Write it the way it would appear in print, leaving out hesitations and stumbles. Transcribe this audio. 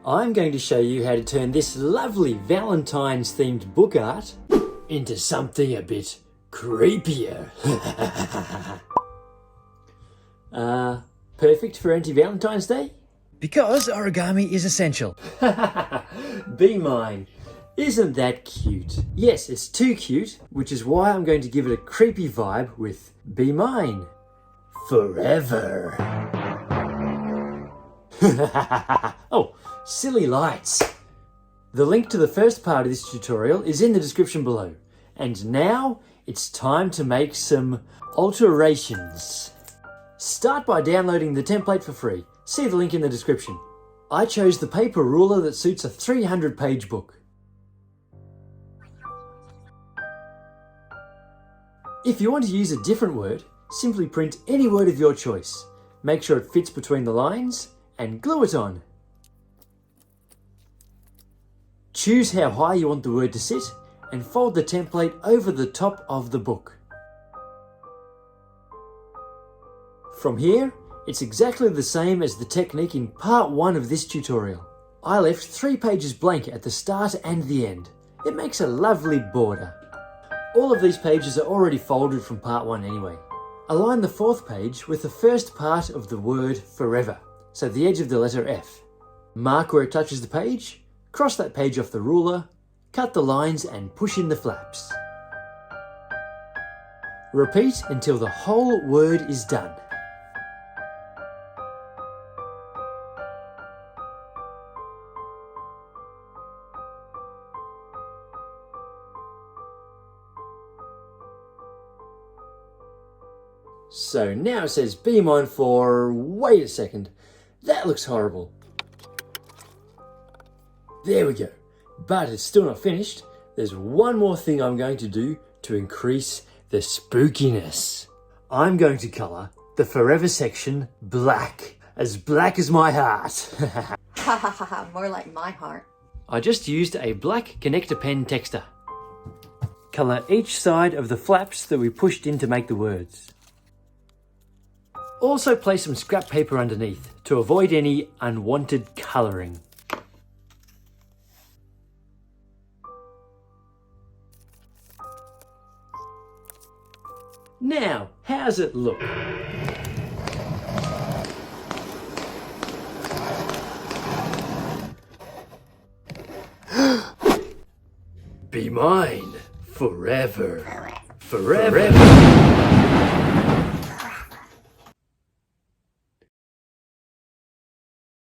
I'm going to show you how to turn this lovely Valentine's themed book art into something a bit creepier. Perfect for anti-Valentine's Day? Because origami is essential. Be mine. Isn't that cute? Yes, it's too cute, which is why I'm going to give it a creepy vibe with Be Mine Forever. Oh, silly lights. The link to the first part of this tutorial is in the description below. And now it's time to make some alterations. Start by downloading the template for free. See the link in the description. I chose the paper ruler that suits a 300-page book. If you want to use a different word, simply print any word of your choice. Make sure it fits between the lines and glue it on. Choose how high you want the word to sit and fold the template over the top of the book. From here, it's exactly the same as the technique in part 1 of this tutorial. I left 3 pages blank at the start and the end. It makes a lovely border. All of these pages are already folded from part 1 anyway. Align the 4th page with the first part of the word forever, so the edge of the letter F. Mark where it touches the page, cross that page off the ruler, cut the lines and push in the flaps. Repeat until the whole word is done. So now it says Be Mine for... wait a second, that looks horrible. There we go, but it's still not finished. There's one more thing I'm going to do to increase the spookiness. I'm going to colour the forever section black as my heart. Ha ha ha ha, more like my heart. I just used a black connector pen texta. Colour each side of the flaps that we pushed in to make the words. Also place some scrap paper underneath to avoid any unwanted colouring. Now, how's it look? Be mine forever. Forever.